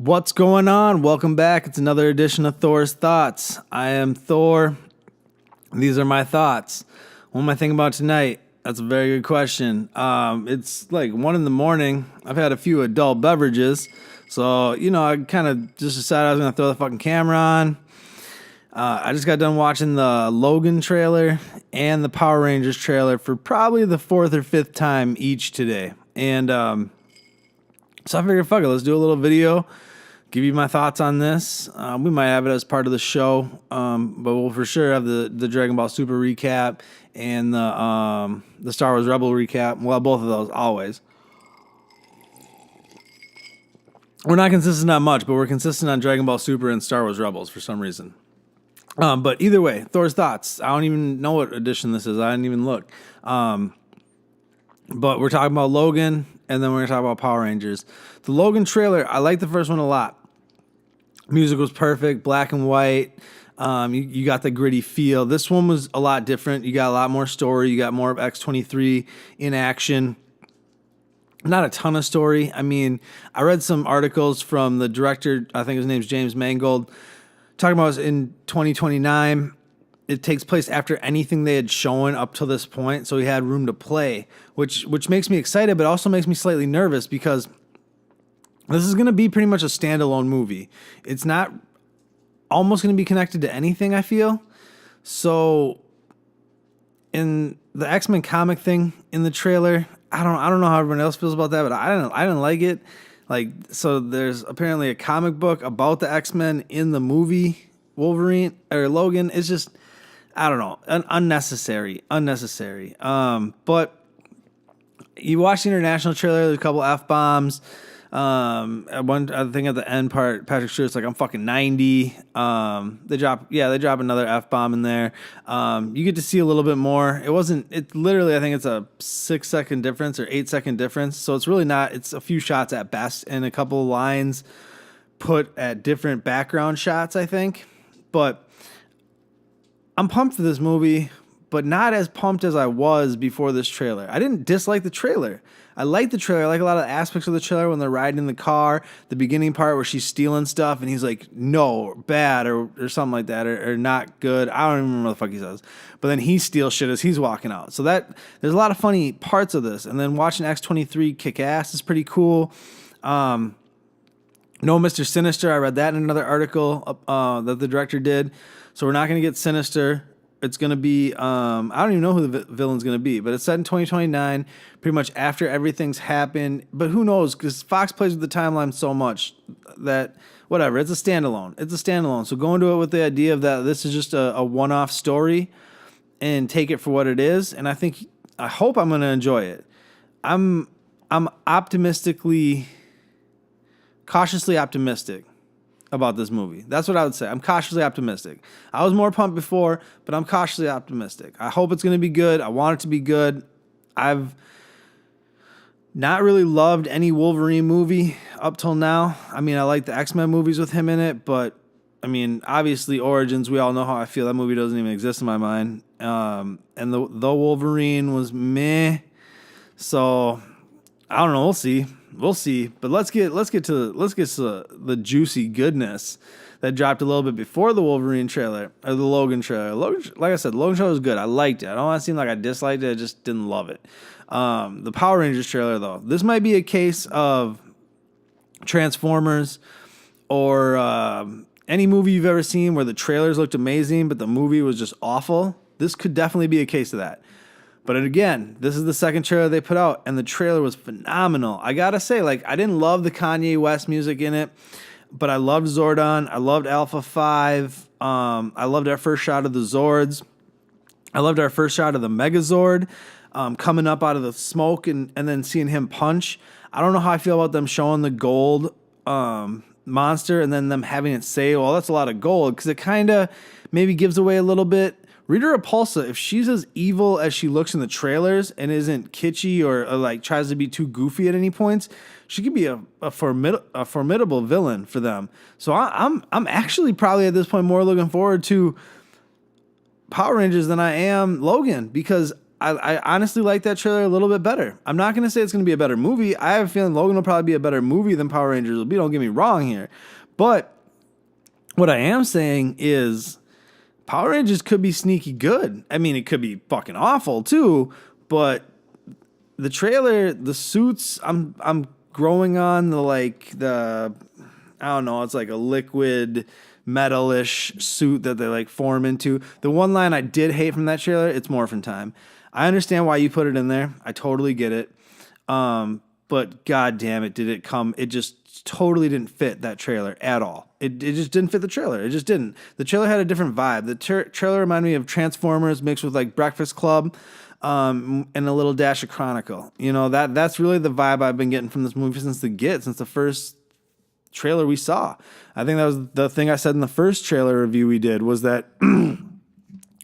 What's going on? Welcome back. It's another edition of Thor's Thoughts. I am Thor. These are my thoughts. What am I thinking about tonight? That's a very good question. It's like 1 a.m. I've had a few adult beverages. So, I kind of just decided I was going to throw the fucking camera on. I just got done watching the Logan trailer and the Power Rangers trailer for probably the 4th or 5th time each today. And so I figured, fuck it, let's do a little video. Give you my thoughts on this. We might have it as part of the show, but we'll for sure have the Dragon Ball Super recap and the Star Wars Rebel recap. Well, both of those always. We're not consistent on much, but we're consistent on Dragon Ball Super and Star Wars Rebels for some reason. But either way, Thor's Thoughts. I don't even know what edition this is. I didn't even look. But we're talking about Logan, and then we're going to talk about Power Rangers. The Logan trailer, I like the first one a lot. Music was perfect, black and white. You got the gritty feel. This one was a lot different. You got a lot more story. You got more of X-23 in action. Not a ton of story. I mean, I read some articles from the director, I think his name's James Mangold, talking about in 2029. It takes place after anything they had shown up to this point, so he had room to play, which makes me excited, but also makes me slightly nervous because this is going to be pretty much a standalone movie. It's not almost going to be connected to anything, I feel. So in the X-Men comic thing in the trailer, I don't know how everyone else feels about that, but I didn't like it. So there's apparently a comic book about the X-Men in the movie Wolverine or Logan. It's just, I don't know, unnecessary. But you watch the international trailer, there's a couple F-bombs. I think at the end part, Patrick Stewart's like, I'm fucking 90. They drop another F-bomb in there. You get to see a little bit more. It literally, I think it's a 6-second difference or 8-second difference. So it's really not, it's a few shots at best and a couple of lines put at different background shots, I think. But I'm pumped for this movie, but not as pumped as I was before this trailer. I didn't dislike the trailer. I like the trailer. I like a lot of the aspects of the trailer when they're riding in the car, the beginning part where she's stealing stuff and he's like, no, bad, or something like that, or not good. I don't even remember what the fuck he says. But then he steals shit as he's walking out. So there's a lot of funny parts of this. And then watching X-23 kick ass is pretty cool. No Mr. Sinister. I read that in another article that the director did. So we're not going to get Sinister. It's going to be, I don't even know who the villain's going to be, but it's set in 2029, pretty much after everything's happened. But who knows? Because Fox plays with the timeline so much that, whatever, it's a standalone. So go into it with the idea of that this is just a one-off story and take it for what it is. And I hope I'm going to enjoy it. I'm cautiously optimistic about this movie. That's what I would say. I'm cautiously optimistic. I was more pumped before, but I'm cautiously optimistic. I hope it's going to be good. I want it to be good. I've not really loved any Wolverine movie up till now. I mean, I like the X-Men movies with him in it, but I mean, obviously Origins, we all know how I feel. That movie doesn't even exist in my mind. And the Wolverine was meh. So I don't know. We'll see. But let's get to the juicy goodness that dropped a little bit before the Wolverine trailer or the Logan trailer. Like I said, Logan trailer was good. I liked it. I don't want to seem like I disliked it. I just didn't love it. The Power Rangers trailer, though, this might be a case of Transformers or any movie you've ever seen where the trailers looked amazing, but the movie was just awful. This could definitely be a case of that. But again, this is the second trailer they put out, and the trailer was phenomenal. I gotta say, I didn't love the Kanye West music in it, but I loved Zordon. I loved Alpha 5. I loved our first shot of the Zords. I loved our first shot of the Megazord coming up out of the smoke and then seeing him punch. I don't know how I feel about them showing the gold monster and then them having it say, well, that's a lot of gold, because it kind of maybe gives away a little bit. Rita Repulsa, if she's as evil as she looks in the trailers and isn't kitschy or tries to be too goofy at any points, she could be a formidable villain for them. So I'm actually probably at this point more looking forward to Power Rangers than I am Logan, because I honestly like that trailer a little bit better. I'm not going to say it's going to be a better movie. I have a feeling Logan will probably be a better movie than Power Rangers will be. Don't get me wrong here. But what I am saying is Power Rangers could be sneaky good. I mean, it could be fucking awful too, but the trailer, the suits, I'm growing on the I don't know, it's like a liquid metalish suit that they like form into. The one line I did hate from that trailer, it's morphin' time. I understand why you put it in there. I totally get it. But god damn it, did it come? It just totally didn't fit that trailer at all. It just didn't fit the trailer. It just didn't. The trailer had a different vibe. The trailer reminded me of Transformers mixed with like Breakfast Club, and a little dash of Chronicle. You know, that's really the vibe I've been getting from this movie since the first trailer we saw. I think that was the thing I said in the first trailer review we did, was that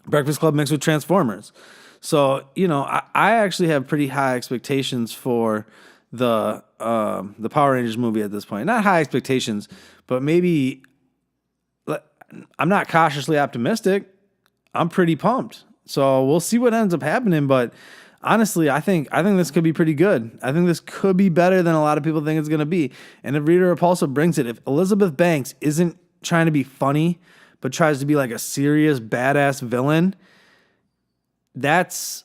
Breakfast Club mixed with Transformers. So, you know, I actually have pretty high expectations for the Power Rangers movie at this point. Not high expectations, but maybe I'm not cautiously optimistic. I'm pretty pumped. So we'll see what ends up happening. But honestly, I think this could be pretty good. I think this could be better than a lot of people think it's going to be. And if Rita Repulsa brings it, if Elizabeth Banks isn't trying to be funny, but tries to be like a serious badass villain, that's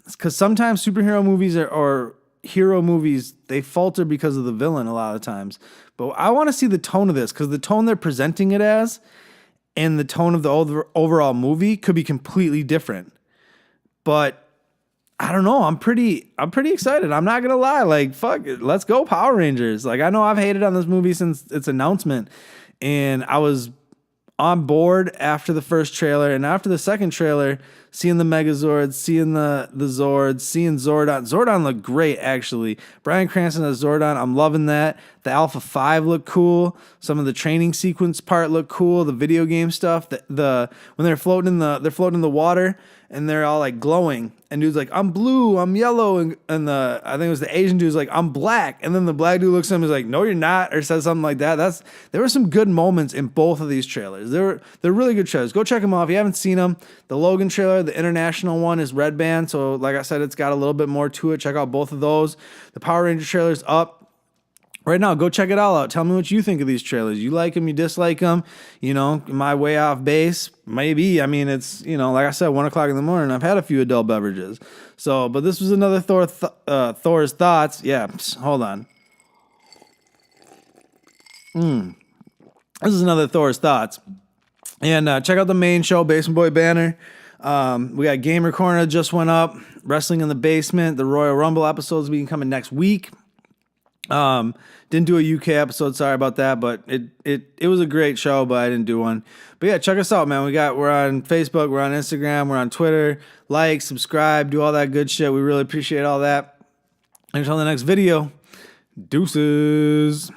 because sometimes superhero movies or hero movies, they falter because of the villain a lot of times. But I want to see the tone of this, because the tone they're presenting it as and the tone of the overall movie could be completely different. But I don't know. I'm pretty excited. I'm not gonna lie. Like, fuck it, let's go Power Rangers. Like, I know I've hated on this movie since its announcement, and I was on board after the first trailer, and after the second trailer, seeing the Megazords, seeing the Zords, seeing Zordon. Zordon looked great, actually. Bryan Cranston as Zordon, I'm loving that. The Alpha 5 looked cool. Some of the training sequence part looked cool. The video game stuff, the when they're floating in the water and they're all like glowing, and dude's like, I'm blue, I'm yellow, and I think it was the Asian dude's like, I'm black, and then the black dude looks at him and is like, no, you're not, or says something like that. There were some good moments in both of these trailers. They're really good trailers. Go check them out if you haven't seen them. The Logan trailer, the international one, is Red Band, so like I said, it's got a little bit more to it. Check out both of those. The Power Ranger trailer's up right now. Go check it all out. Tell me what you think of these trailers. You like them, you dislike them. You know, am I way off base? Maybe. I mean, it's, you know, like I said, 1 o'clock in the morning. I've had a few adult beverages. So, but this was another Thor's Thoughts. Yeah, hold on. This is another Thor's Thoughts. And check out the main show, Basement Boy Banner. We got Gamer Corner just went up. Wrestling in the Basement. The Royal Rumble episodes will be coming next week. Didn't do a UK episode, sorry about that, but it was a great show, but I didn't do one. But yeah, check us out, man. We're on Facebook, we're on Instagram, we're on Twitter. Like, subscribe, do all that good shit. We really appreciate all that. Until the next video, deuces.